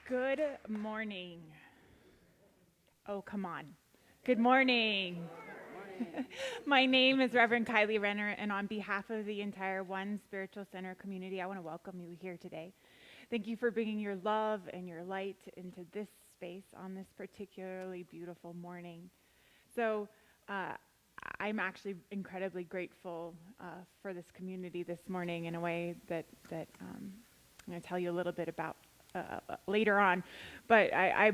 Good morning. Oh, come on. Good morning. My name is Reverend Kylie Renner, and on behalf of the entire One Spiritual Center community, I want to welcome you here today. Thank you for bringing your love and your light into this space on this particularly beautiful morning. So, I'm actually incredibly grateful for this community this morning in a way that I'm going to tell you a little bit about later on. But I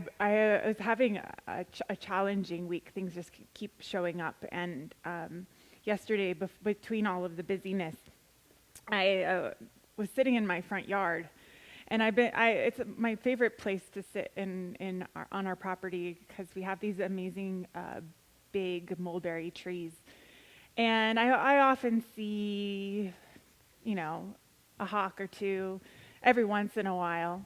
was having a challenging week. Things just keep showing up. And yesterday, between all of the busyness, I was sitting in my front yard. And it's my favorite place to sit on our property because we have these amazing big mulberry trees. And I often see, a hawk or two every once in a while,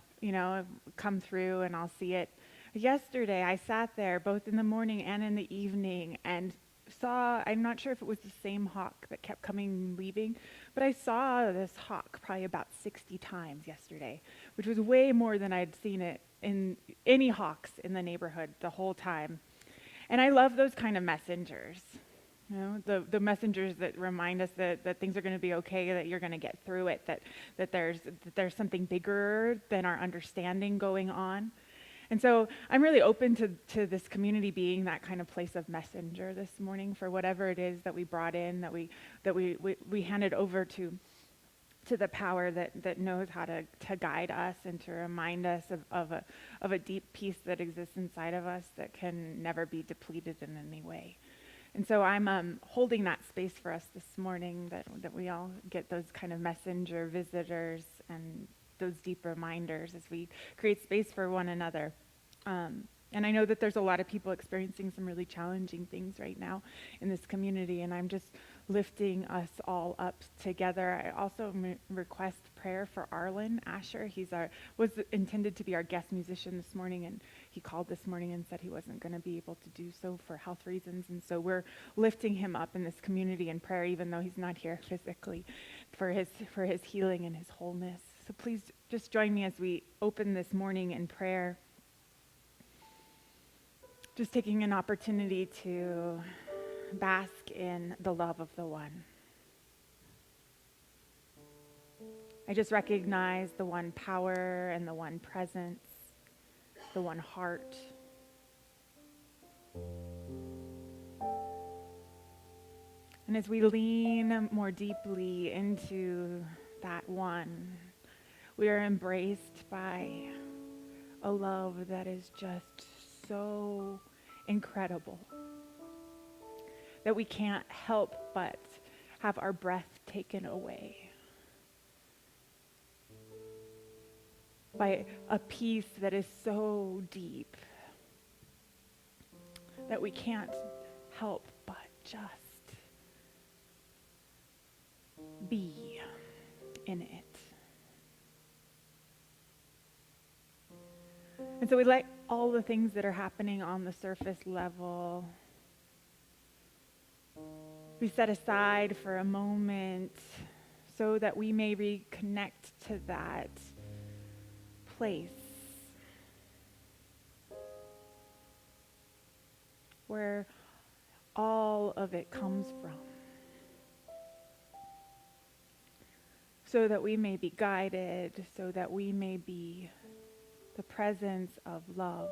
come through and I'll see it. Yesterday, I sat there both in the morning and in the evening and saw, I'm not sure if it was the same hawk that kept coming and leaving, but I saw this hawk probably about 60 times yesterday, which was way more than I'd seen it in any hawks in the neighborhood the whole time. And I love those kind of messengers. The messengers that remind us that things are going to be okay, that you're going to get through it, that there's something bigger than our understanding going on. And so I'm really open to this community being that kind of place of messenger this morning for whatever it is that we brought in, that we handed over to the power that knows how to guide us and to remind us of a deep peace that exists inside of us that can never be depleted in any way. And so I'm holding that space for us this morning, that we all get those kind of messenger visitors and those deep reminders as we create space for one another. And I know that there's a lot of people experiencing some really challenging things right now in this community, and I'm just lifting us all up together. I also request prayer for Arlen Asher. Was intended to be our guest musician this morning, and he called this morning and said he wasn't going to be able to do so for health reasons, and so we're lifting him up in this community in prayer, even though he's not here physically, for his healing and his wholeness. So please just join me as we open this morning in prayer. Just taking an opportunity to bask in the love of the one. I just recognize the one power and the one presence, the one heart. And as we lean more deeply into that one, we are embraced by a love that is just so incredible that we can't help but have our breath taken away by a peace that is so deep, that we can't help but just be in it. And so we let all the things that are happening on the surface level be set aside for a moment so that we may reconnect to that place where all of it comes from, so that we may be guided, so that we may be the presence of love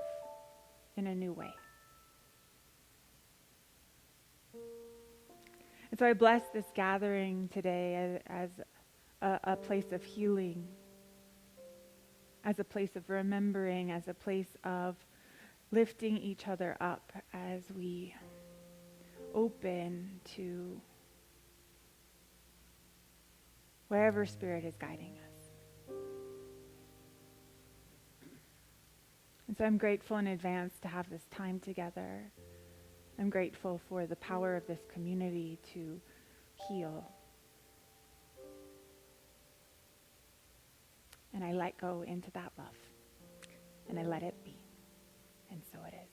in a new way. And so I bless this gathering today as a place of healing, as a place of remembering, as a place of lifting each other up as we open to wherever Spirit is guiding us. And so I'm grateful in advance to have this time together. I'm grateful for the power of this community to heal. And I let go into that love. And I let it be. And so it is.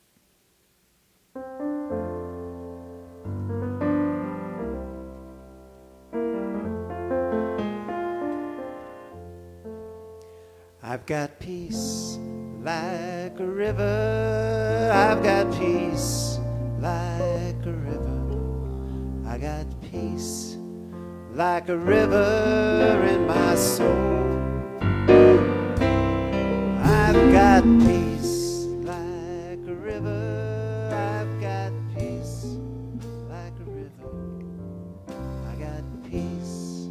I've got peace like a river. I've got peace like a river. I got peace like a river in my soul. I've got peace like a river. I've got peace like a river. I got peace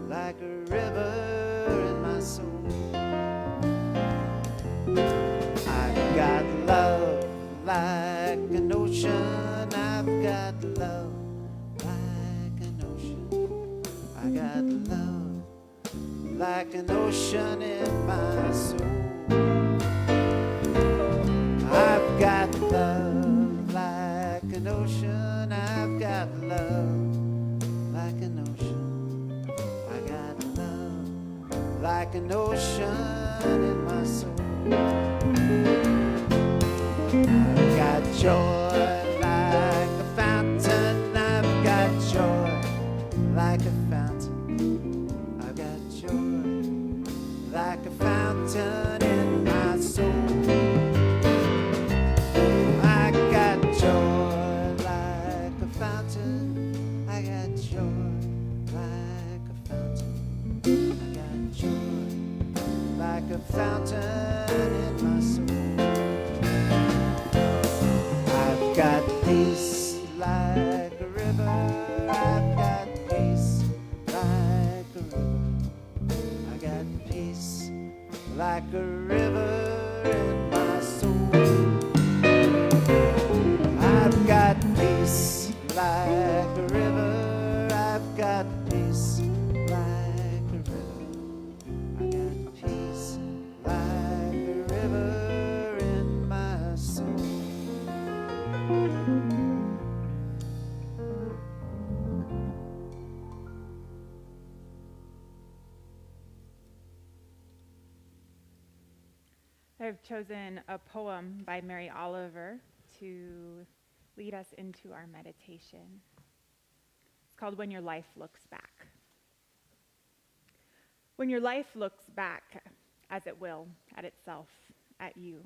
like a river in my soul. I've got love like an ocean. I've got love like an ocean. I got love like an ocean in my soul. I've got love like an ocean. I've got love like an ocean. I got love like an ocean in my soul. I've got joy like a fountain. I've got joy like a fountain. I've got joy like a fountain in my soul. I got joy like a fountain. I got joy like a fountain. I got joy like a fountain in my soul. I've got peace like a river. I've got peace like a river. I got peace like a river in my soul. I've got peace like a river. I've got peace like a river. I got peace like a river in my soul. I've chosen a poem by Mary Oliver to lead us into our meditation. It's called When Your Life Looks Back. When your life looks back, as it will, at itself, at you,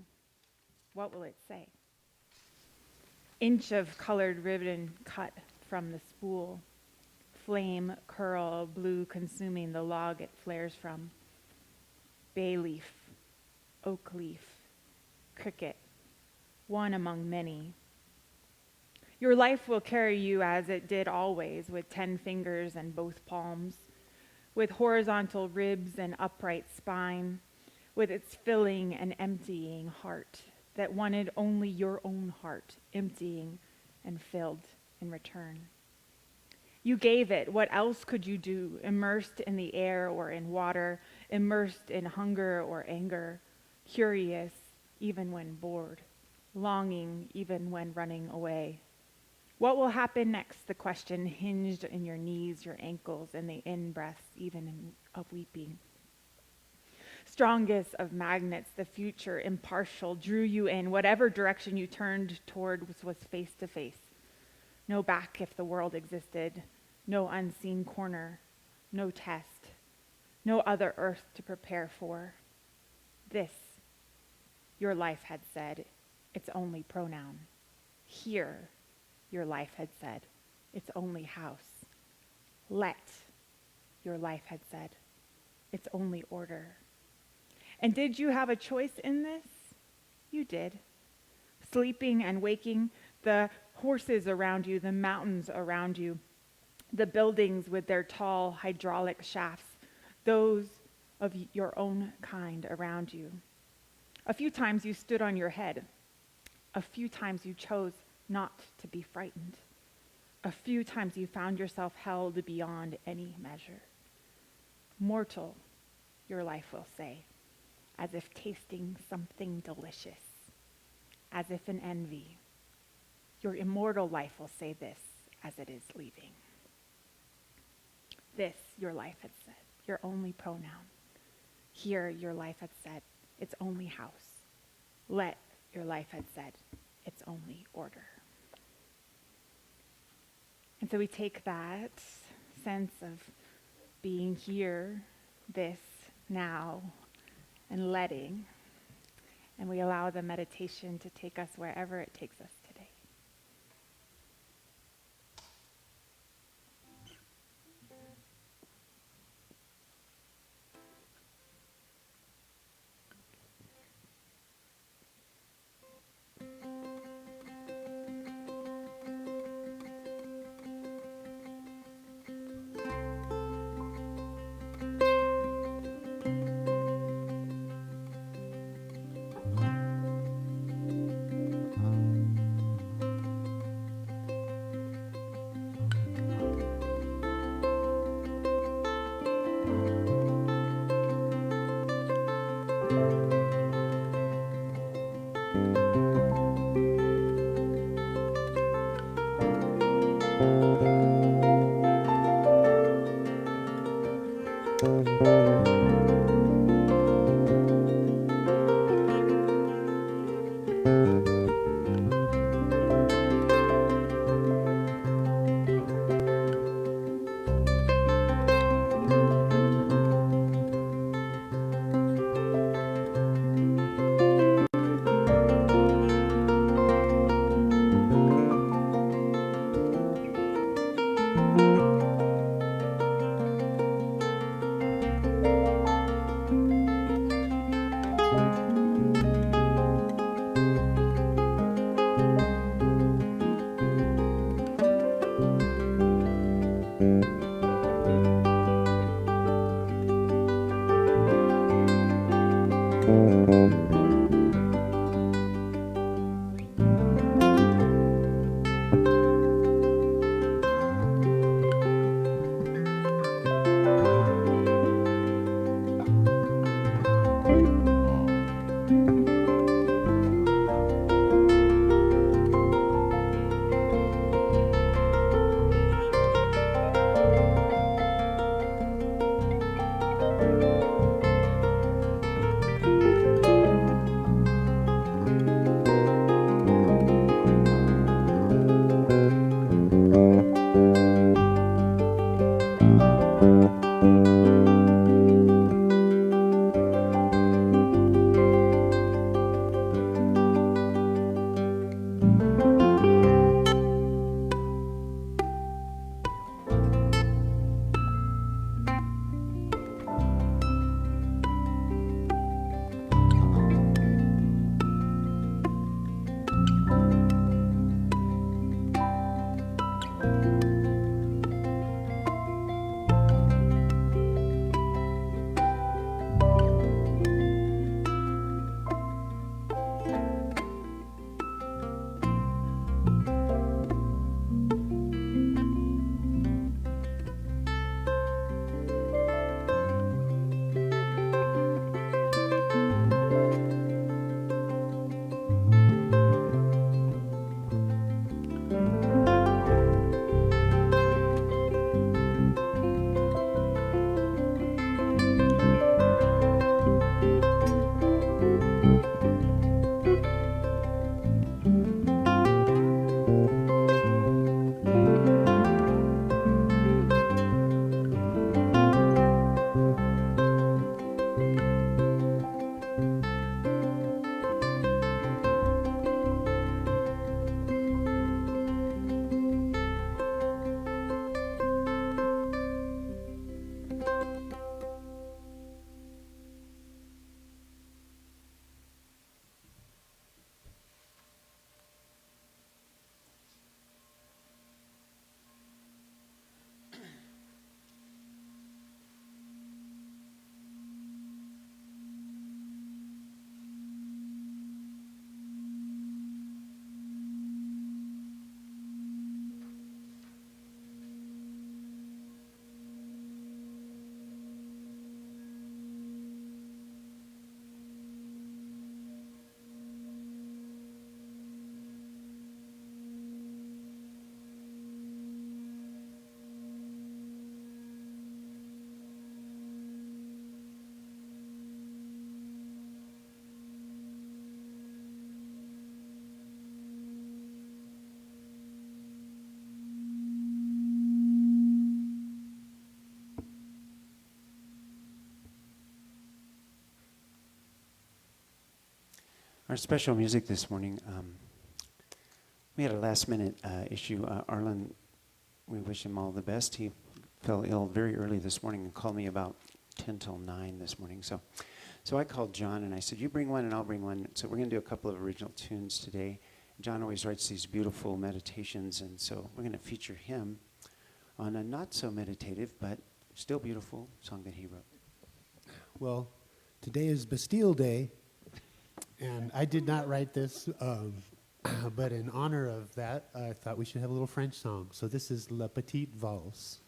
what will it say? Inch of colored ribbon cut from the spool. Flame, curl, blue consuming the log it flares from. Bay leaf, oak leaf, cricket, one among many. Your life will carry you as it did always, with 10 fingers and both palms, with horizontal ribs and upright spine, with its filling and emptying heart that wanted only your own heart, emptying and filled in return. You gave it. What else could you do? Immersed in the air or in water, immersed in hunger or anger, curious even when bored. longing even when running away. What will happen next? The question hinged in your knees, your ankles, and the in-breaths of weeping. Strongest of magnets, the future, impartial, drew you in. Whatever direction you turned toward was face to face. No back if the world existed. No unseen corner. No test. No other earth to prepare for. This, your life had said, its only pronoun. Here, your life had said, its only house. Let, your life had said, its only order. And did you have a choice in this? You did. Sleeping and waking, the horses around you, the mountains around you, the buildings with their tall hydraulic shafts, those of your own kind around you. A few times you stood on your head. A few times you chose not to be frightened. A few times you found yourself held beyond any measure. Mortal, your life will say, as if tasting something delicious, as if in envy. Your immortal life will say this as it is leaving. This, your life had said, your only pronoun. Here, your life had said, its only house. Let, your life had said, its only order. And so we take that sense of being here, this, now, and letting, and we allow the meditation to take us wherever it takes us today. Our special music this morning, we had a last-minute issue. Arlen, we wish him all the best. He fell ill very early this morning and called me about 10 till 9 this morning. So I called John and I said, you bring one and I'll bring one. So we're going to do a couple of original tunes today. John always writes these beautiful meditations, and so we're going to feature him on a not-so-meditative but still beautiful song that he wrote. Well, today is Bastille Day, and I did not write this, but in honor of that, I thought we should have a little French song. So this is La Petite Valse.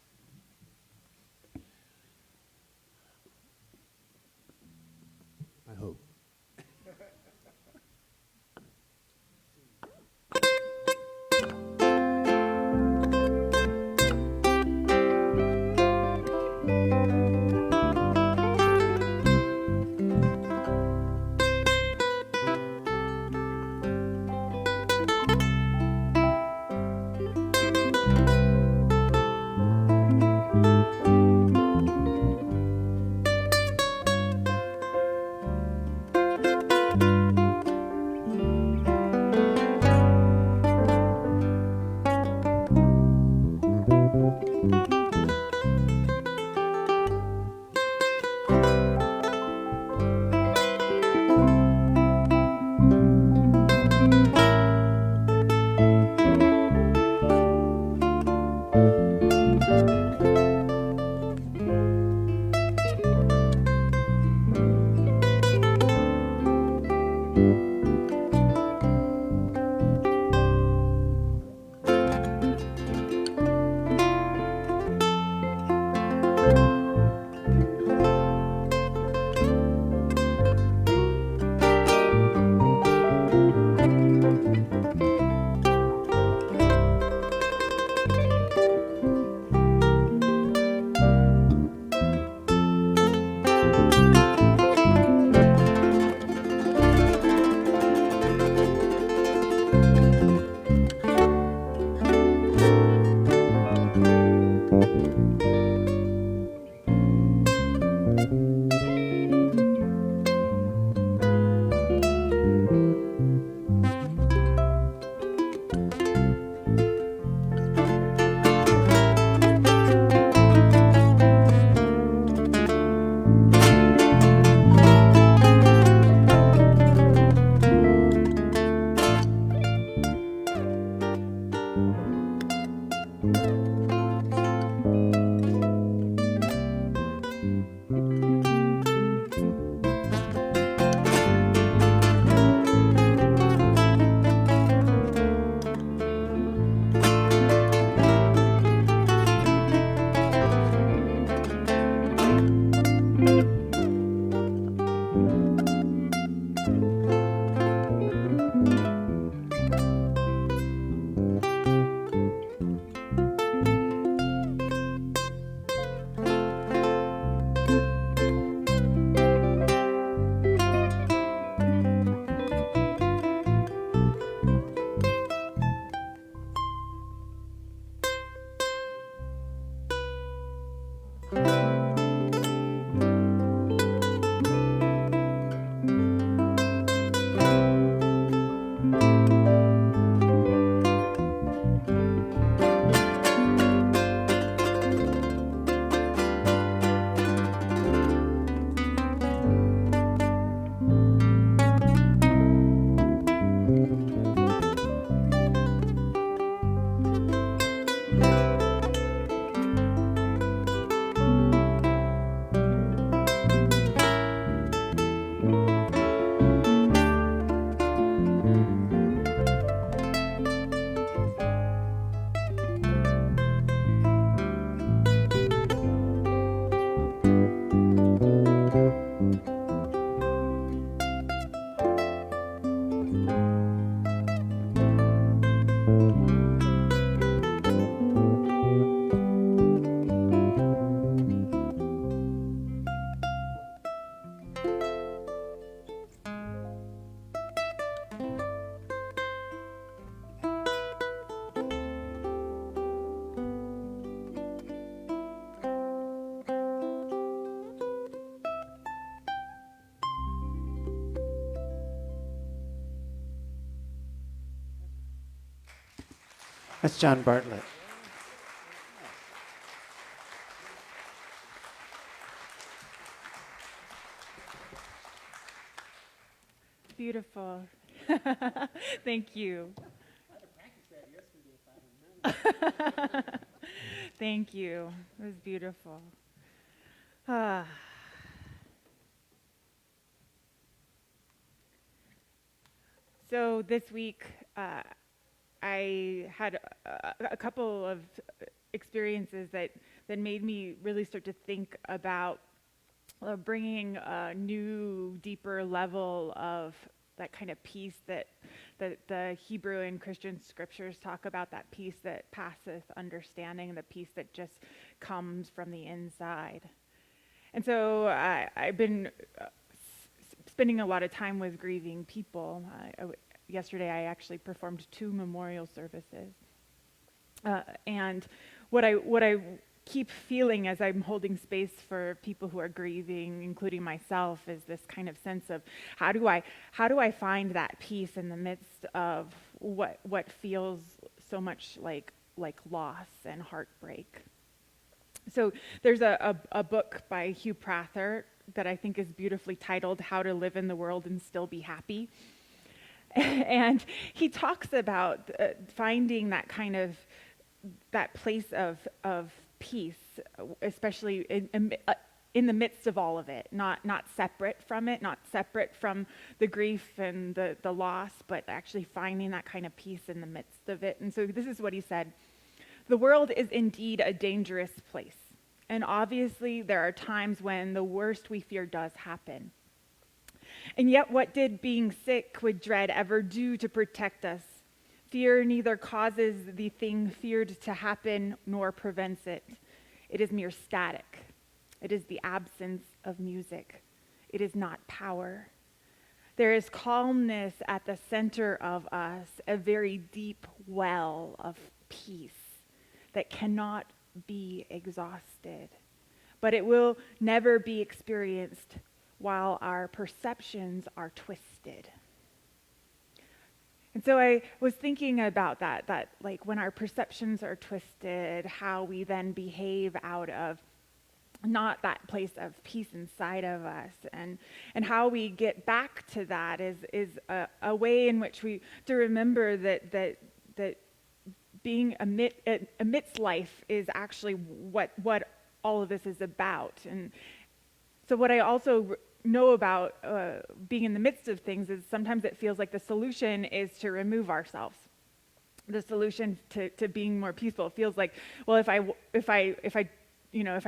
I hope. That's John Bartlett. Beautiful. Thank you. Thank you. It was beautiful. Ah. So this week, I had a couple of experiences that made me really start to think about bringing a new, deeper level of that kind of peace that the Hebrew and Christian scriptures talk about, that peace that passeth understanding, the peace that just comes from the inside. And so I've been spending a lot of time with grieving people. Yesterday I actually performed 2 memorial services. And what I keep feeling as I'm holding space for people who are grieving, including myself, is this kind of sense of how do I find that peace in the midst of what feels so much like loss and heartbreak. So there's a book by Hugh Prather that I think is beautifully titled How to Live in the World and Still Be Happy. And he talks about finding that kind of that place of peace, especially in the midst of all of it, not separate from it, not separate from the grief and the loss, but actually finding that kind of peace in the midst of it. And so this is what he said: "The world is indeed a dangerous place, and obviously there are times when the worst we fear does happen. And yet what did being sick with dread ever do to protect us? Fear neither causes the thing feared to happen nor prevents it. It is mere static. It is the absence of music. It is not power. There is calmness at the center of us, a very deep well of peace that cannot be exhausted. But it will never be experienced while our perceptions are twisted." And so I was thinking about that like when our perceptions are twisted, how we then behave out of not that place of peace inside of us, and how we get back to that is a way in which we to remember that being amidst life is actually what all of this is about. And so what I also know about being in the midst of things is sometimes it feels like the solution is to remove ourselves. The solution to being more peaceful feels like, well, if I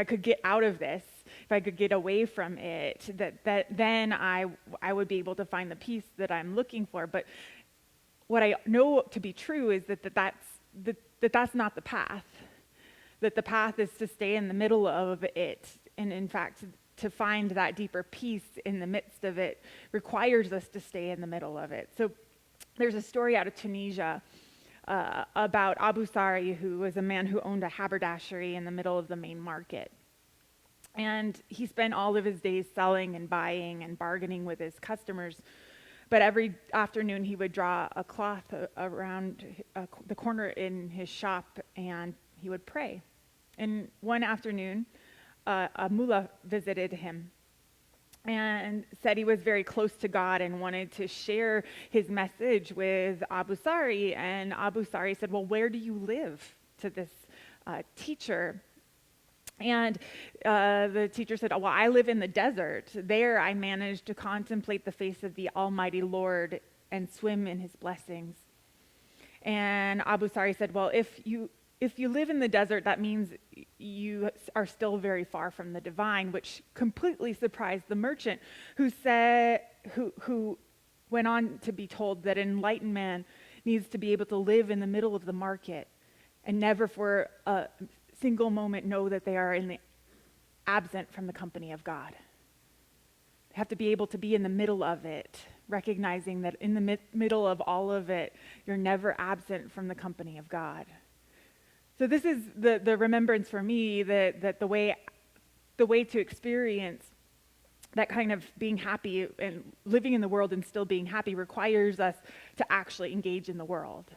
could get out of this, if I could get away from it, that then I would be able to find the peace that I'm looking for. But what I know to be true is that's not the path. That the path is to stay in the middle of it, and in fact, to find that deeper peace in the midst of it requires us to stay in the middle of it. So there's a story out of Tunisia about Abu Sari, who was a man who owned a haberdashery in the middle of the main market. And he spent all of his days selling and buying and bargaining with his customers. But every afternoon he would draw a cloth around the corner in his shop, and he would pray. And one afternoon, a mullah visited him and said he was very close to God and wanted to share his message with Abu Sari. And Abu Sari said, "Well, where do you live?" to this teacher. And the teacher said, "Oh, well, I live in the desert. There I managed to contemplate the face of the Almighty Lord and swim in his blessings." And Abu Sari said, "Well, if you live in the desert, that means you are still very far from the divine," which completely surprised the merchant, who went on to be told that an enlightened man needs to be able to live in the middle of the market and never for a single moment know that they are absent from the company of God. They have to be able to be in the middle of it, recognizing that in the middle of all of it, you're never absent from the company of God. So this is the remembrance for me that the way to experience that kind of being happy and living in the world and still being happy requires us to actually engage in the world.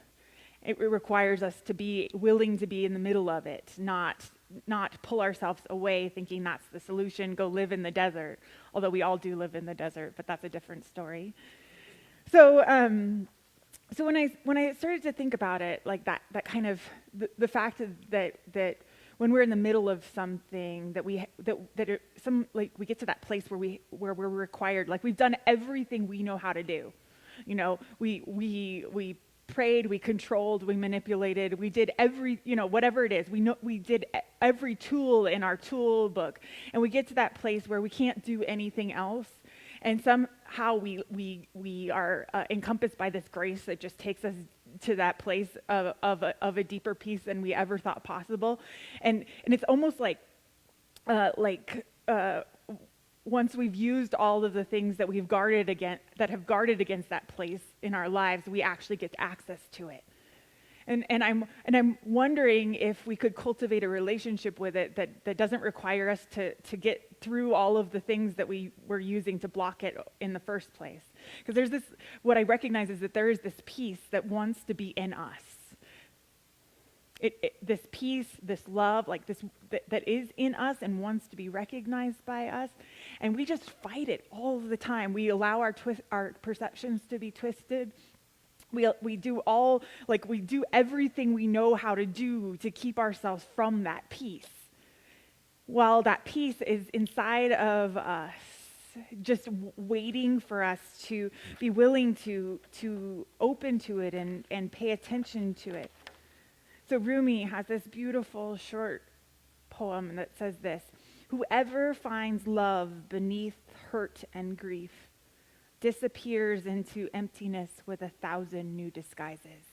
It requires us to be willing to be in the middle of it, not pull ourselves away thinking that's the solution, go live in the desert. Although we all do live in the desert, but that's a different story. So when I started to think about it, like that kind of the fact that when we're in the middle of something we get to that place where we're required, like we've done everything we know how to do. You know, we prayed, we controlled, we manipulated, we did whatever it is. We did every tool in our tool book, and we get to that place where we can't do anything else. And somehow we are encompassed by this grace that just takes us to that place of a deeper peace than we ever thought possible. And it's almost like once we've used all of the things that we've guarded against, that have guarded against that place in our lives, we actually get access to it. And I'm wondering if we could cultivate a relationship with it that doesn't require us to get through all of the things that we were using to block it in the first place. Because what I recognize is that there is this peace that wants to be in us. This peace, this love, like this that is in us and wants to be recognized by us, and we just fight it all the time. We allow our perceptions to be twisted. We do everything we know how to do to keep ourselves from that peace. While that peace is inside of us, just waiting for us to be willing to open to it and pay attention to it. So Rumi has this beautiful short poem that says this: "Whoever finds love beneath hurt and grief disappears into emptiness with 1,000 new disguises."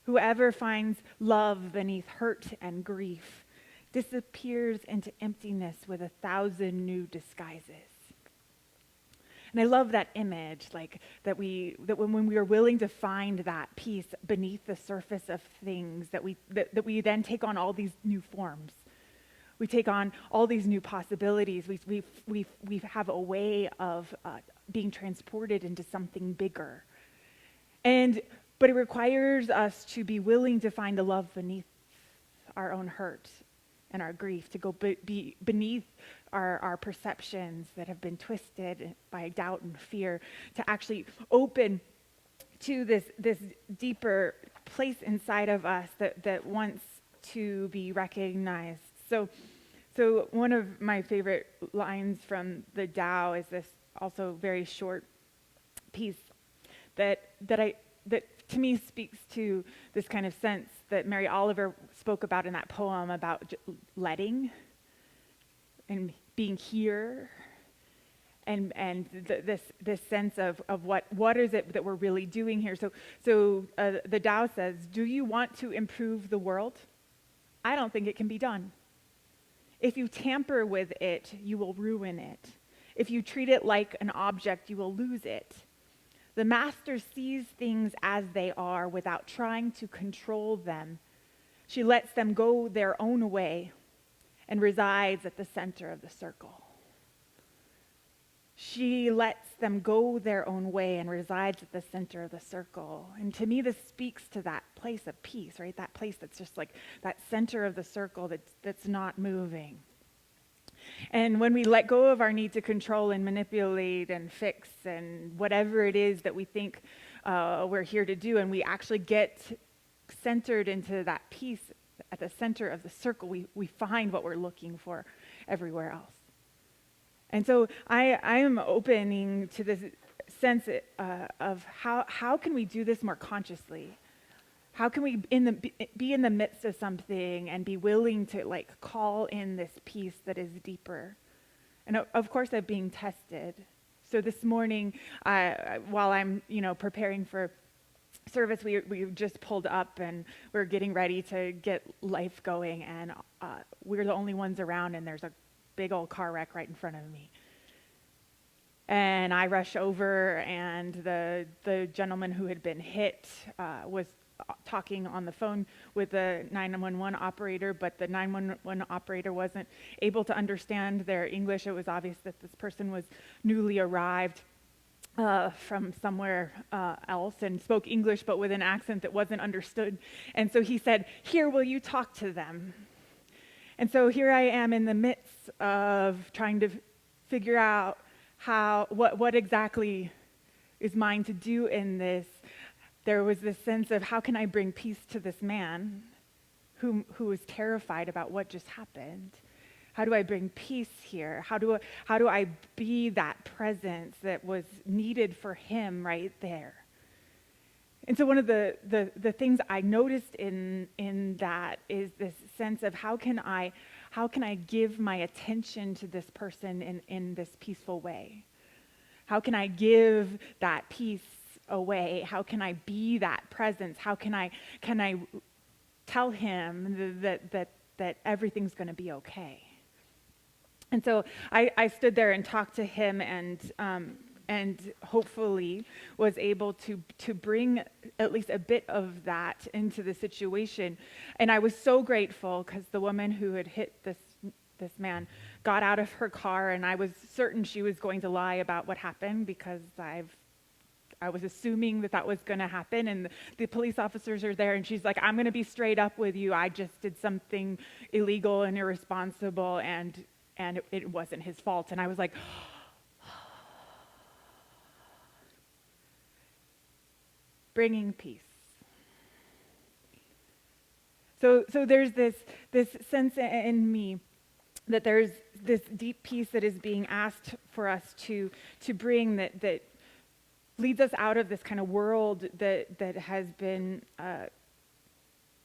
Whoever finds love beneath hurt and grief disappears into emptiness with 1,000 new disguises. And I love that image, like that when we are willing to find that peace beneath the surface of things, that we then take on all these new forms. We take on all these new possibilities. We have a way of being transported into something bigger. But it requires us to be willing to find the love beneath our own hurt and our grief, to go be beneath our perceptions that have been twisted by doubt and fear, to actually open to this deeper place inside of us that wants to be recognized. So one of my favorite lines from the Tao is this also very short piece that to me speaks to this kind of sense that Mary Oliver spoke about in that poem about letting and being here, and this sense of what is it that we're really doing here. So the Tao says, "Do you want to improve the world? I don't think it can be done. If you tamper with it, you will ruin it. If you treat it like an object, you will lose it. The master sees things as they are without trying to control them. She lets them go their own way and resides at the center of the circle." She lets them go their own way and resides at the center of the circle. And to me, this speaks to that place of peace, right? That place that's just like that center of the circle that's not moving. And when we let go of our need to control and manipulate and fix and whatever it is that we think we're here to do, and we actually get centered into that peace at the center of the circle, we find what we're looking for everywhere else. And so I am opening to this sense of how can we do this more consciously? How can we be in the midst of something and be willing to call in this peace that is deeper? And of course, I'm being tested. So this morning, while I'm preparing for service, we just pulled up and we're getting ready to get life going, and we're the only ones around, and there's a big old car wreck right in front of me. And I rush over, and the gentleman who had been hit was talking on the phone with the 911 operator, but the 911 operator wasn't able to understand their English. It was obvious that this person was newly arrived. from somewhere else and spoke English, but with an accent that wasn't understood. And so he said, "Here, will you talk to them?" And so here I am in the midst of trying to figure out what exactly is mine to do in this. There was this sense of, how can I bring peace to this man who is terrified about what just happened? How do I bring peace here? How do I be that presence that was needed for him right there? And so one of the things I noticed in that is this sense of, how can I give my attention to this person in this peaceful way? How can I give that peace away? How can I be that presence? How can I tell him that everything's going to be okay? And so I stood there and talked to him, and hopefully was able to bring at least a bit of that into the situation. And I was so grateful, because the woman who had hit this man got out of her car, and I was certain she was going to lie about what happened, because I was assuming that was going to happen. And the police officers are there, and she's like, "I'm going to be straight up with you. I just did something illegal and irresponsible, and it wasn't his fault." And I was like, bringing peace. So there's this sense in me that there's this deep peace that is being asked for us to bring, that leads us out of this kind of world that has been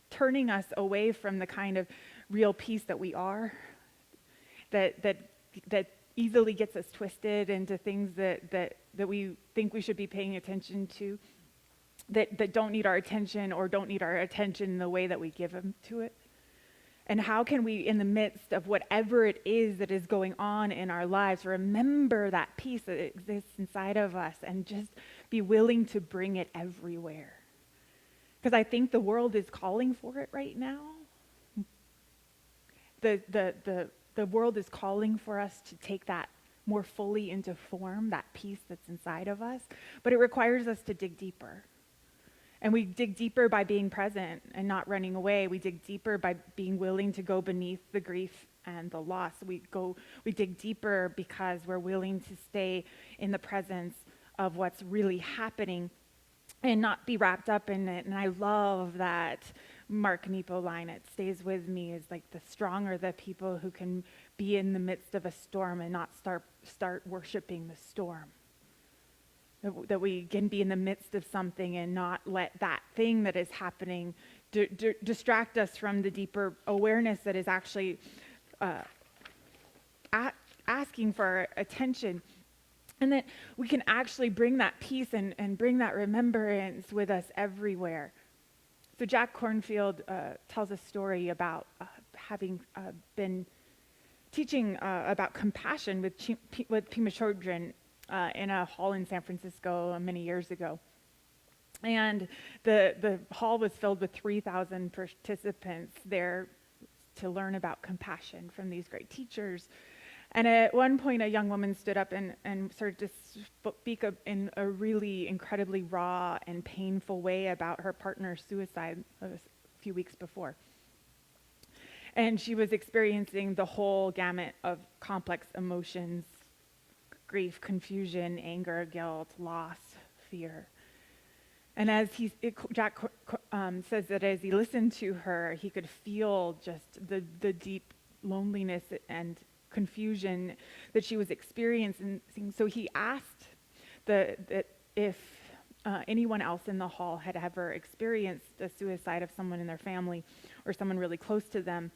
turning us away from the kind of real peace that we are, that easily gets us twisted into things that we think we should be paying attention to, that don't need our attention, or don't need our attention in the way that we give them to it. And how can we, in the midst of whatever it is that is going on in our lives, remember that peace that exists inside of us, and just be willing to bring it everywhere? Because I think the world is calling for it right now. The world is calling for us to take that more fully into form, that peace that's inside of us. But it requires us to dig deeper. And we dig deeper by being present and not running away. We dig deeper by being willing to go beneath the grief and the loss. We dig deeper because we're willing to stay in the presence of what's really happening and not be wrapped up in it. And I love that Mark Nepo line. It stays with me, is like, the strong are the people who can be in the midst of a storm and not start worshiping the storm. That we can be in the midst of something and not let that thing that is happening distract us from the deeper awareness that is actually asking for our attention. And that we can actually bring that peace and bring that remembrance with us everywhere. So Jack Kornfield tells a story about having been teaching about compassion with premature children in a hall in San Francisco many years ago. And the hall was filled with 3,000 participants there to learn about compassion from these great teachers. And at one point, a young woman stood up and started to speak in a really incredibly raw and painful way about her partner's suicide a few weeks before. And she was experiencing the whole gamut of complex emotions: grief, confusion, anger, guilt, loss, fear. And as Jack says that as he listened to her, he could feel just the deep loneliness and confusion that she was experiencing. So he asked that if anyone else in the hall had ever experienced a suicide of someone in their family or someone really close to them.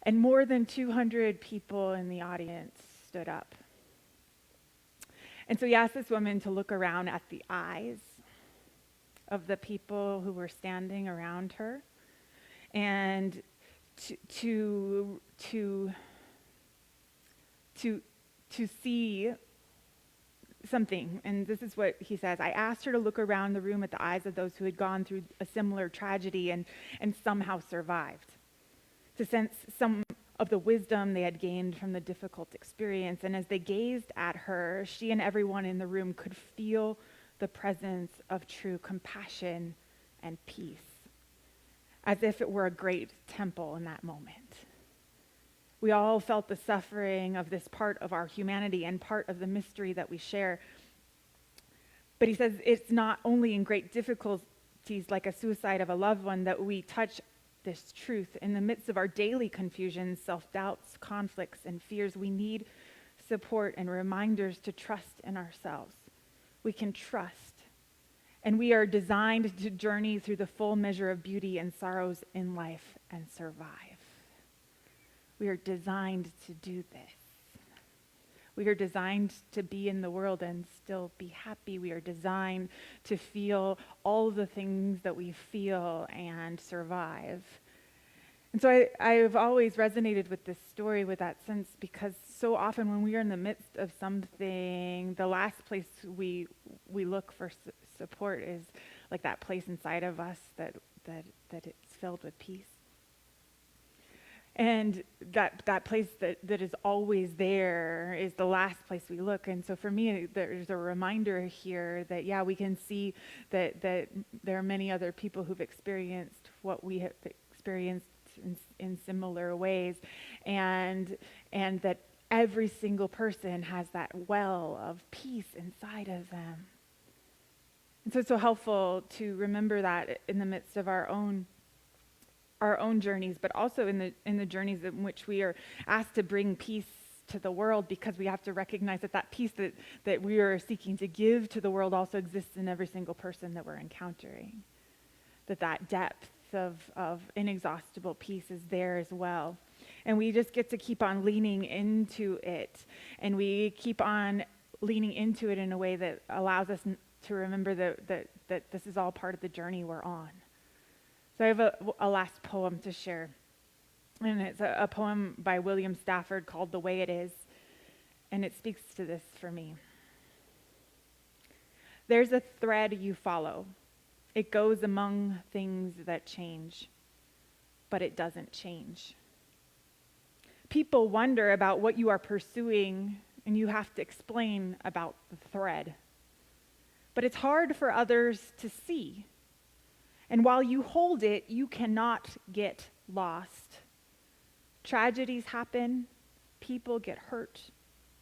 And more than 200 people in the audience stood up. And so he asked this woman to look around at the eyes of the people who were standing around her, and to see something. And this is what he says: "I asked her to look around the room at the eyes of those who had gone through a similar tragedy and somehow survived, to sense some of the wisdom they had gained from the difficult experience. And as they gazed at her, she and everyone in the room could feel the presence of true compassion and peace, as if it were a great temple in that moment. We all felt the suffering of this part of our humanity and part of the mystery that we share. But he says it's not only in great difficulties like a suicide of a loved one that we touch this truth. In the midst of our daily confusions, self-doubts, conflicts, and fears, we need support and reminders to trust in ourselves. We can trust. And we are designed to journey through the full measure of beauty and sorrows in life and survive. We are designed to do this. We are designed to be in the world and still be happy. We are designed to feel all the things that we feel and survive. And so I've always resonated with this story, with that sense, because so often when we are in the midst of something, the last place we look for support is like that place inside of us that it's filled with peace. And that place that is always there is the last place we look. And so for me, there's a reminder here that, yeah, we can see that there are many other people who've experienced what we have experienced in similar ways. And that every single person has that well of peace inside of them. And so it's so helpful to remember that in the midst of our own journeys, but also in the journeys in which we are asked to bring peace to the world, because we have to recognize that peace that we are seeking to give to the world also exists in every single person that we're encountering. That depth of inexhaustible peace is there as well. And we just get to keep on leaning into it. And we keep on leaning into it in a way that allows us to remember that this is all part of the journey we're on. So I have a last poem to share. And it's a poem by William Stafford called The Way It Is. And it speaks to this for me. There's a thread you follow. It goes among things that change, but it doesn't change. People wonder about what you are pursuing, and you have to explain about the thread. But it's hard for others to see. And while you hold it, you cannot get lost. Tragedies happen, people get hurt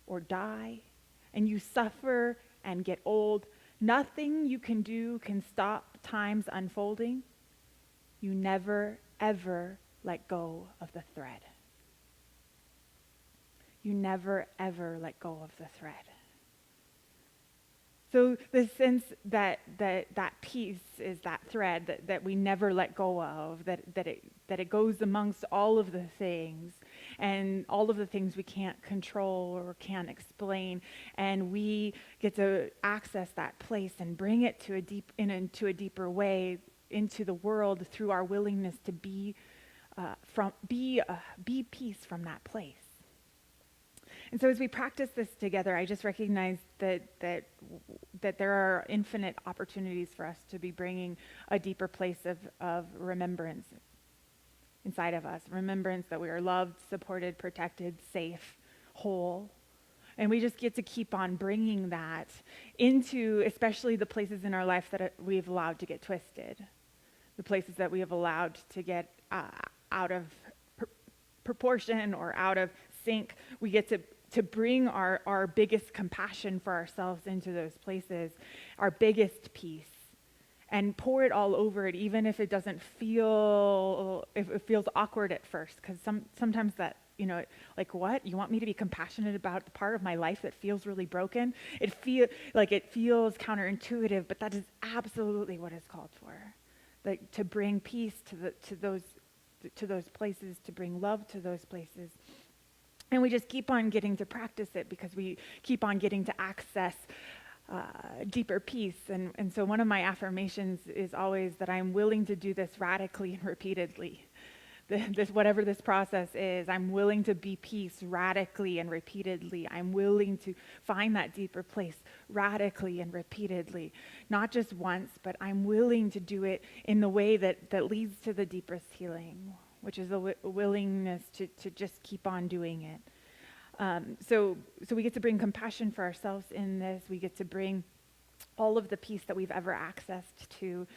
or die, and you suffer and get old. Nothing you can do can stop time's unfolding. You never, ever let go of the thread. You never, ever let go of the thread. So the sense that peace is that thread that we never let go of, that it goes amongst all of the things, and all of the things we can't control or can't explain, and we get to access that place and bring it into a deeper way into the world through our willingness to be peace from that place. And so as we practice this together, I just recognize that there are infinite opportunities for us to be bringing a deeper place of remembrance inside of us. Remembrance that we are loved, supported, protected, safe, whole. And we just get to keep on bringing that into especially the places in our life that we've allowed to get twisted. The places that we have allowed to get out of proportion or out of sync. We get to bring our biggest compassion for ourselves into those places, our biggest peace, and pour it all over it, even if it doesn't feel, if it feels awkward at first, because sometimes that, like, what? You want me to be compassionate about the part of my life that feels really broken? It feels counterintuitive, but that is absolutely what is called for. Like, to bring peace to those places, to bring love to those places. And we just keep on getting to practice it because we keep on getting to access deeper peace. And so one of my affirmations is always that I'm willing to do this radically and repeatedly. Whatever this process is, I'm willing to be peace radically and repeatedly. I'm willing to find that deeper place radically and repeatedly. Not just once, but I'm willing to do it in the way that leads to the deepest healing, which is a willingness to just keep on doing it. So we get to bring compassion for ourselves in this. We get to bring all of the peace that we've ever accessed to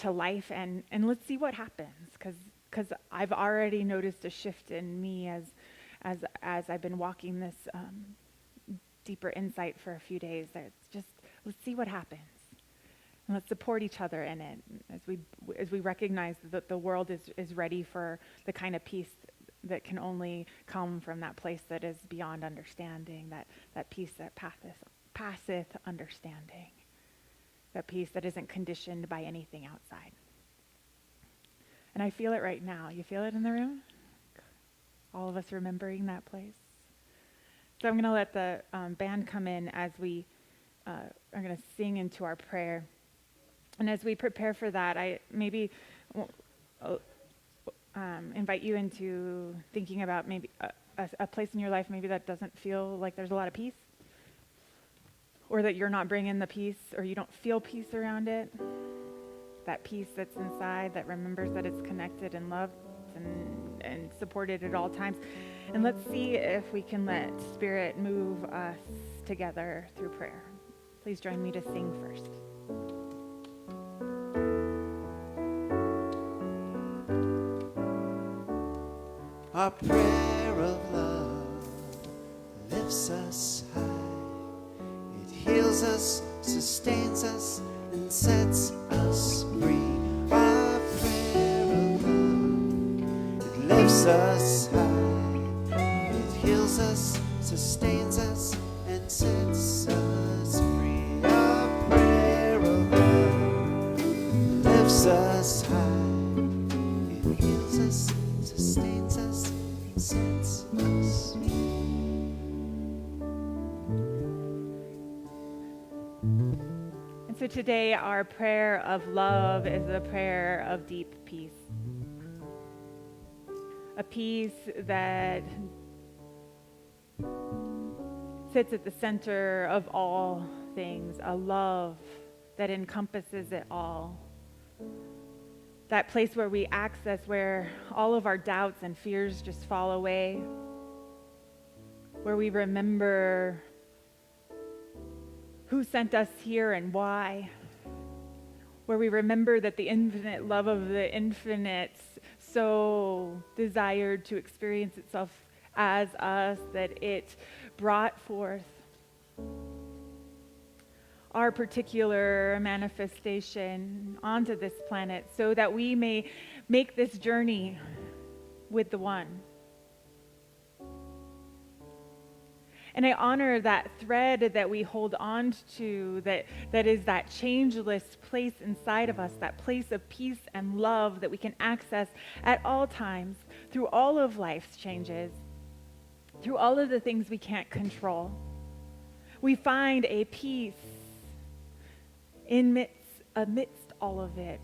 life, and let's see what happens, because I've already noticed a shift in me as I've been walking this deeper insight for a few days. That it's just, let's see what happens. And let's support each other in it as we recognize that the world is ready for the kind of peace that can only come from that place that is beyond understanding, that peace that passeth understanding, that peace that isn't conditioned by anything outside. And I feel it right now. You feel it in the room? All of us remembering that place. So I'm going to let the band come in as we are going to sing into our prayer. And as we prepare for that, I maybe invite you into thinking about maybe a place in your life maybe that doesn't feel like there's a lot of peace, or that you're not bringing the peace, or you don't feel peace around it. That peace that's inside that remembers that it's connected and loved and supported at all times. And let's see if we can let Spirit move us together through prayer. Please join me to sing first. Our prayer of love lifts us high. It heals us, sustains us, and sets us free. Our prayer of love, it lifts us high. It heals us, sustains us, and sets us free. Our prayer of love lifts us high. It heals us, sustains us, and sets us free. And so today our prayer of love is a prayer of deep peace. A peace that sits at the center of all things, a love that encompasses it all. That place where we access, where all of our doubts and fears just fall away, where we remember who sent us here and why, where we remember that the infinite love of the infinite so desired to experience itself as us, that it brought forth our particular manifestation onto this planet so that we may make this journey with the one. And I honor that thread that we hold on to, that is that changeless place inside of us, that place of peace and love that we can access at all times through all of life's changes, through all of the things we can't control. We find a peace amidst all of it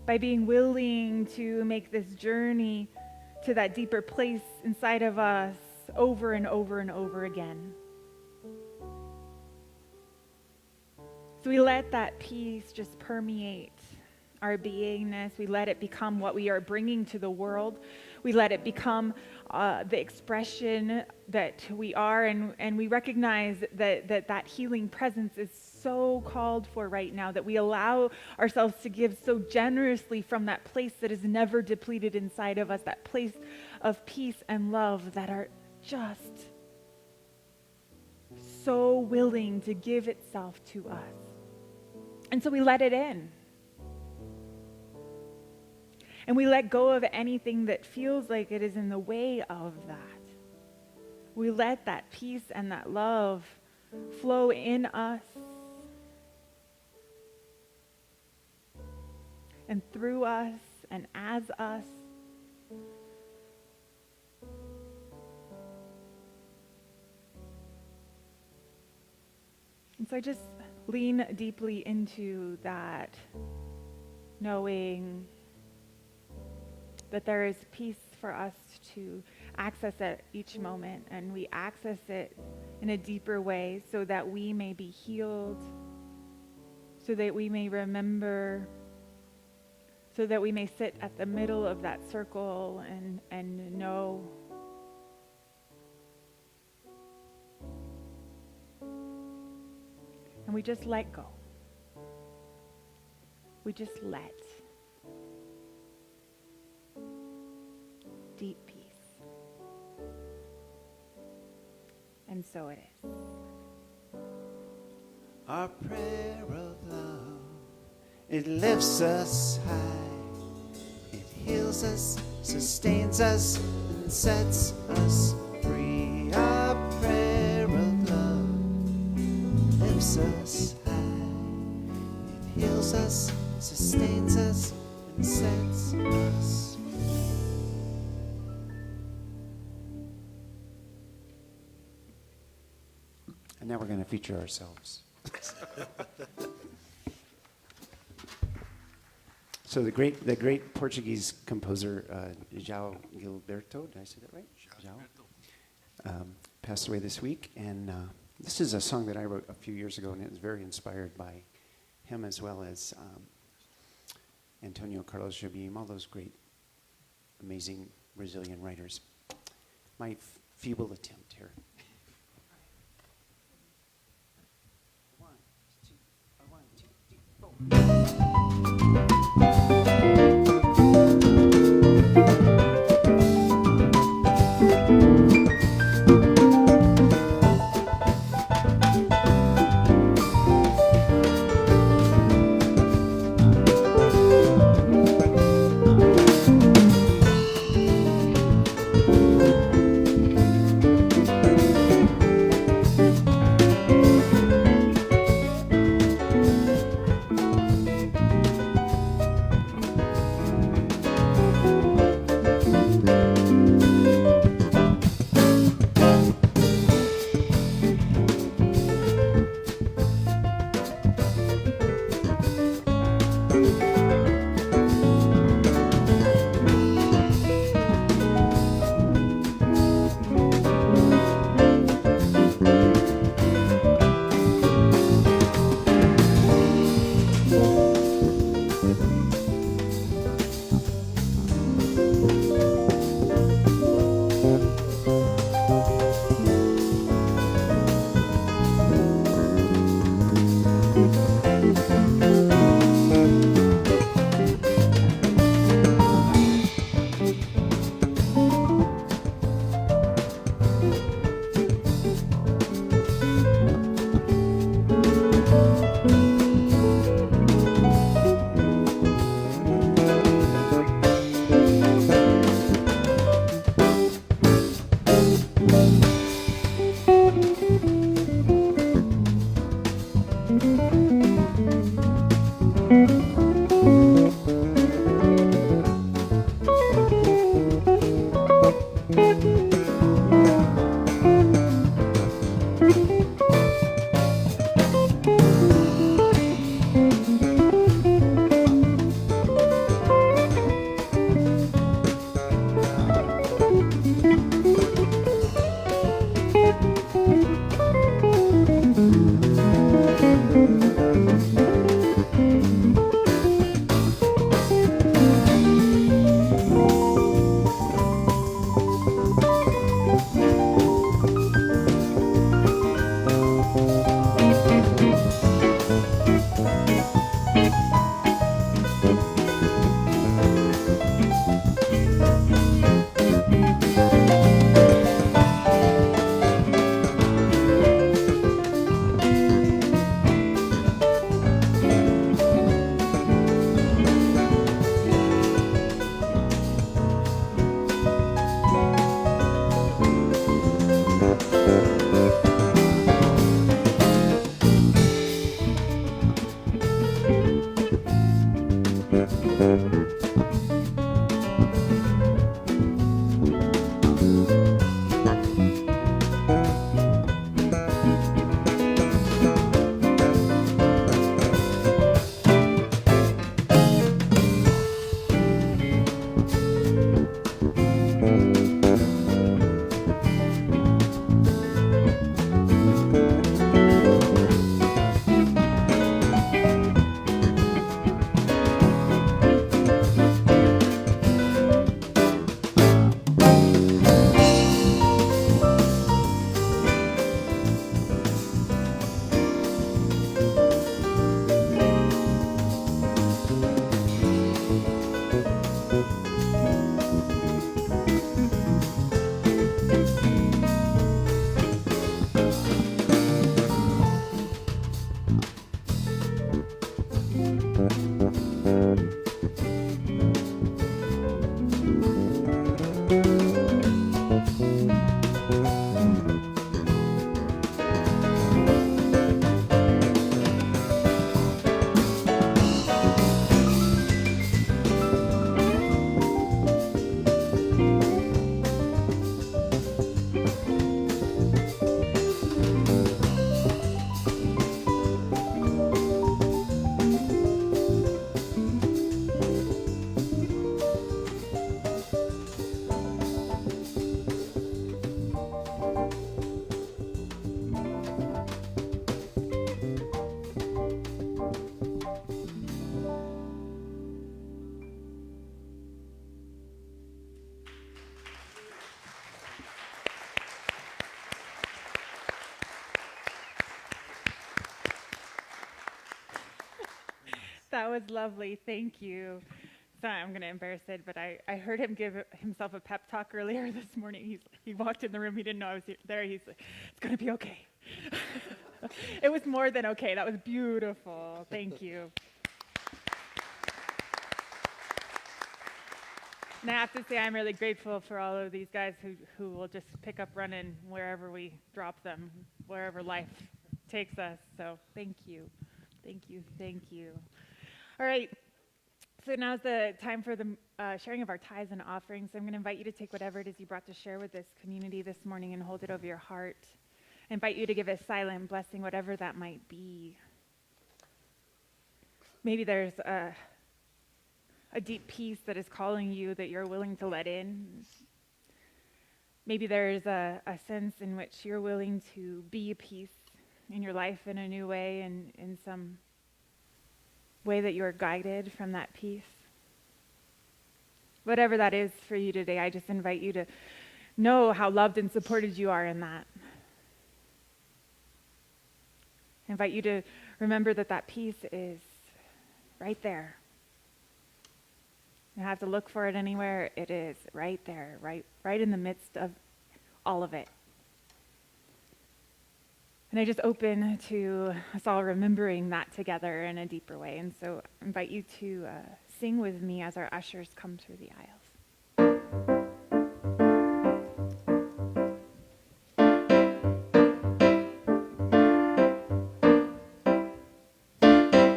by being willing to make this journey to that deeper place inside of us over and over and over again. So we let that peace just permeate our beingness. We let it become what we are bringing to the world. We let it become the expression that we are, and we recognize that healing presence is so called for right now, that we allow ourselves to give so generously from that place that is never depleted inside of us, that place of peace and love that are just so willing to give itself to us. And so we let it in. And we let go of anything that feels like it is in the way of that. We let that peace and that love flow in us and through us and as us. And so I just lean deeply into that, knowing that there is peace for us to access at each moment, and we access it in a deeper way so that we may be healed, so that we may remember, so that we may sit at the middle of that circle and know and we just let go. We just let. Deep peace. And so it is. Our prayer of love, it lifts us high. It heals us, sustains us, and sets us free. Our prayer of love lifts us high. It heals us, sustains us, and sets us free. And now we're going to feature ourselves. So the great Portuguese composer João Gilberto, did I say that right? João. Passed away this week, and this is a song that I wrote a few years ago, and it was very inspired by him as well as Antonio Carlos Jobim, all those great, amazing Brazilian writers. My feeble attempt here. That was lovely. Thank you. Sorry, I'm going to embarrass Sid, but I heard him give himself a pep talk earlier this morning. He walked in the room. He didn't know I was there. He's like, it's going to be okay. It was more than okay. That was beautiful. Thank you. And I have to say, I'm really grateful for all of these guys who will just pick up running wherever we drop them, wherever life takes us. So thank you. Thank you. Thank you. All right. So now's the time for the sharing of our tithes and offerings. I'm going to invite you to take whatever it is you brought to share with this community this morning and hold it over your heart. I invite you to give a silent blessing, whatever that might be. Maybe there's a deep peace that is calling you that you're willing to let in. Maybe there's a sense in which you're willing to be peace in your life in a new way and in some way that you're guided from that peace. Whatever that is for you today, I just invite you to know how loved and supported you are in that. I invite you to remember that peace is right there. You don't have to look for it anywhere. It is right there, right in the midst of all of it. And I just open to us all remembering that together in a deeper way. And so I invite you to sing with me as our ushers come through the aisles.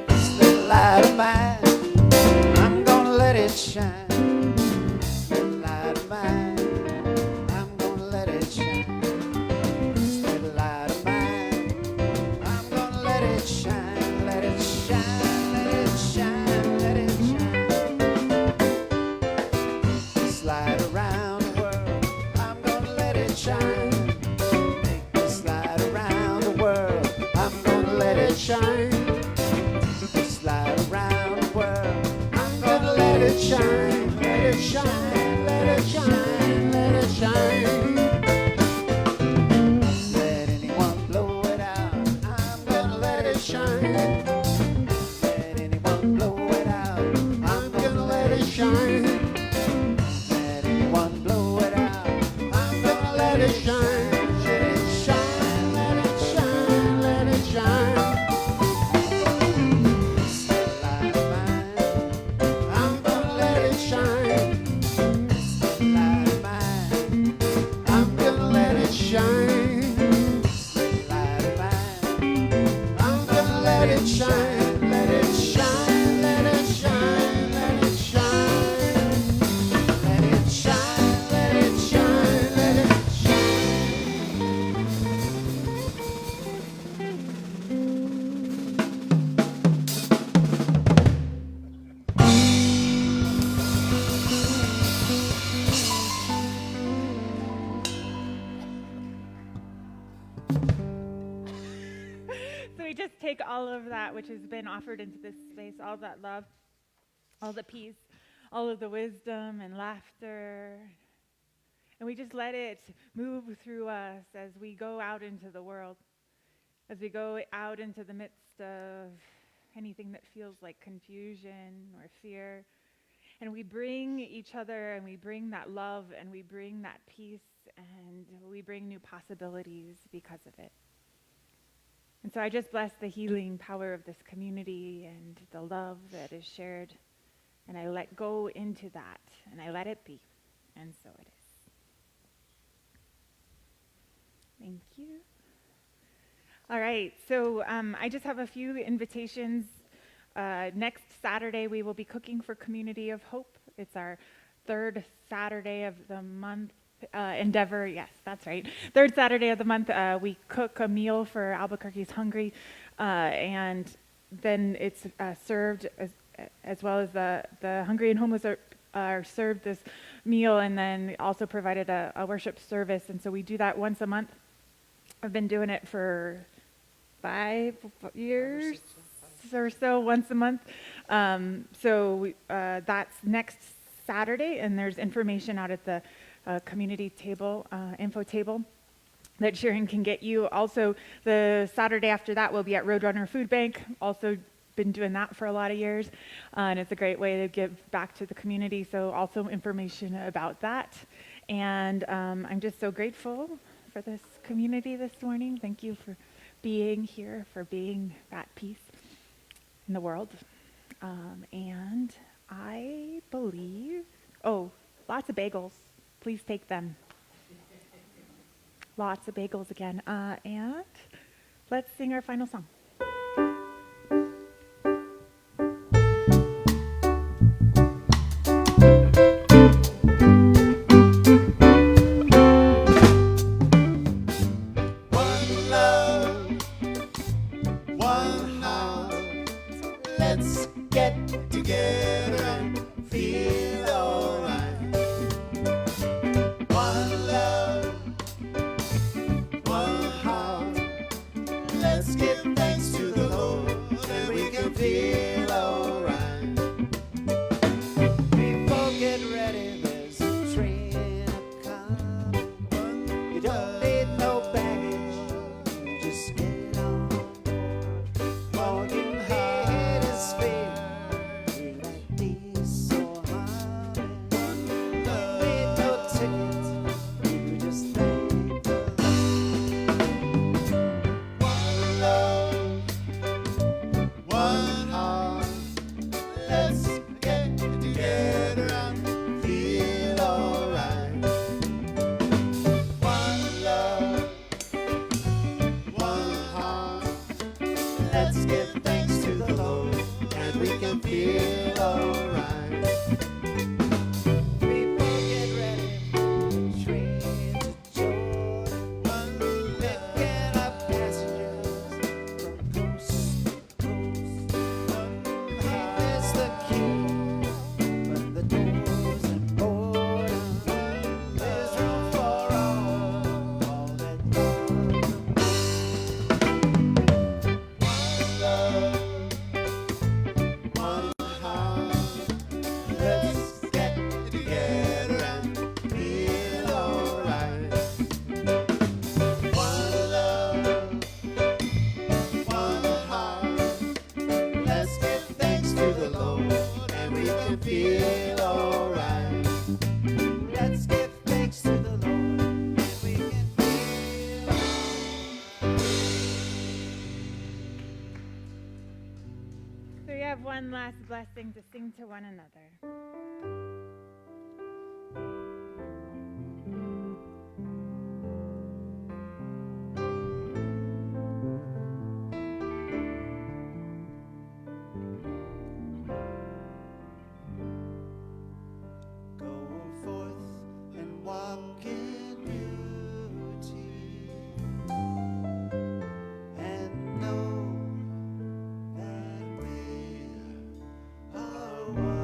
This little light of mine, I'm gonna let it shine. This little light of mine, I'm gonna let it shine. This little light of mine, I'm gonna let it shine, let it shine, let it shine, let it shine. This light around the world, I'm gonna let it shine. Make this light around the world, I'm gonna let it shine. This light around the world, I'm gonna let it shine, let it shine, let it shine, let it shine. Let anyone blow it out, I'm gonna let it shine. Let anyone blow it out, I'm gonna let it shine. Let anyone blow it out, I'm gonna let it shine. Let it shine, let it shine, let it shine. This little light of mine, I'm gonna let it shine. This little light of mine, I'm gonna let it shine. This little light of mine, I'm gonna let it shine. Let it shine, let it shine, let it shine. Let it shine, let it shine, let it shine. So we just take all of that which has been offered into this space, all that love, all the peace, all of the wisdom and laughter, and we just let it move through us as we go out into the world, as we go out into the midst of anything that feels like confusion or fear. And we bring each other and we bring that love and we bring that peace and we bring new possibilities because of it. And so I just bless the healing power of this community and the love that is shared. And I let go into that and I let it be. And so it is. Thank you. All right, so I just have a few invitations. Next Saturday, we will be cooking for Community of Hope. It's our third Saturday of the month endeavor. Yes, that's right. Third Saturday of the month, we cook a meal for Albuquerque's Hungry, and then it's served as well as the Hungry and Homeless are served this meal, and then also provided a worship service. And so we do that once a month. I've been doing it for 5 years or so, once a month. That's next Saturday, and there's information out at the community table, info table, that Sharon can get you. Also, the Saturday after that, we'll be at Roadrunner Food Bank, also been doing that for a lot of years, and it's a great way to give back to the community. So also information about that. And I'm just so grateful for this community this morning. Thank you for being here, for being that peace in the world. And I believe, lots of bagels. Please take them. Lots of bagels again. And let's sing our final song. One love, one heart. Let's get together and feel alright. One love, one heart. Let's give thanks to the Lord, and we can feel alright. People get ready, there's a train coming. You don't need no baggage, you just get on board. All you hear is fear, you like diesel humming. Don't need no tickets, you just thank the Lord. One love, one heart. Let's get together and feel alright. One love, one heart. Let's give thanks to the Lord, and we can feel alright. People get ready for the train to Jordan. Picking up passengers from coast to coast. There's the queue, but the doors and boredom. There's room for all that love. One love, one heart. Let's get together and feel alright. One love, one heart. Let's give thanks to the Lord, and we can feel alright. Let's give thanks to the Lord, and we can feel alright. So we have one last blessing to sing to one another. Go forth and walk in beauty, and know that we are one.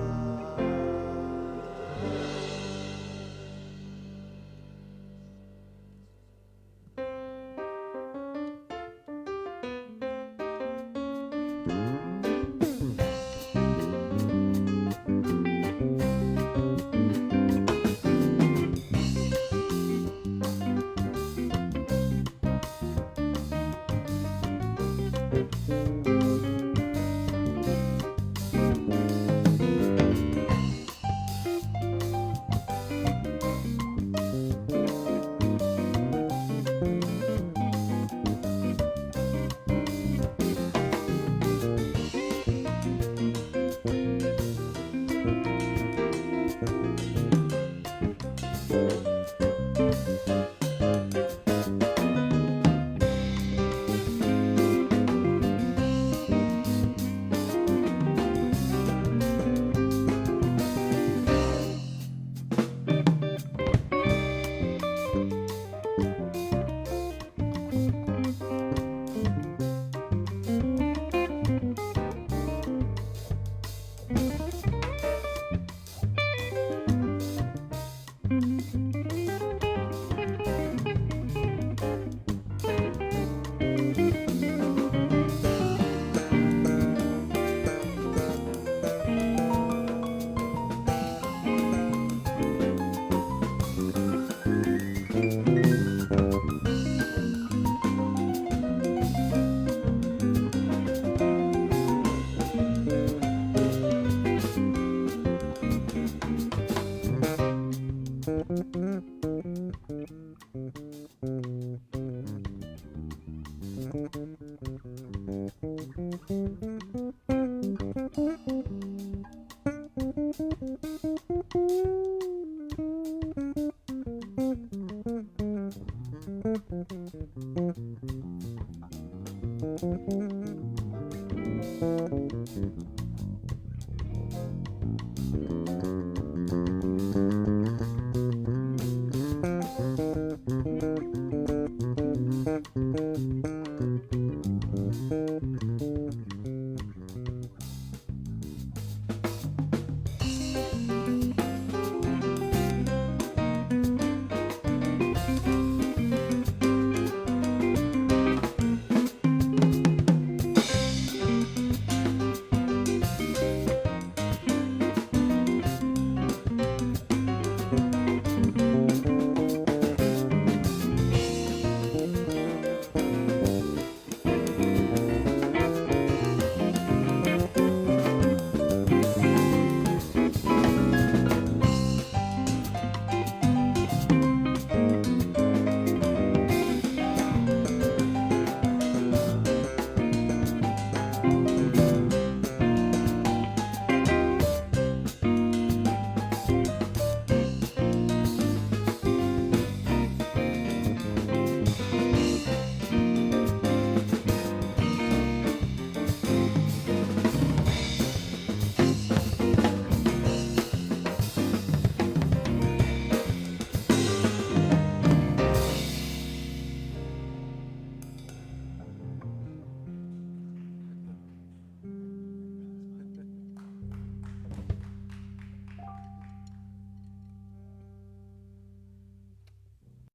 Bye.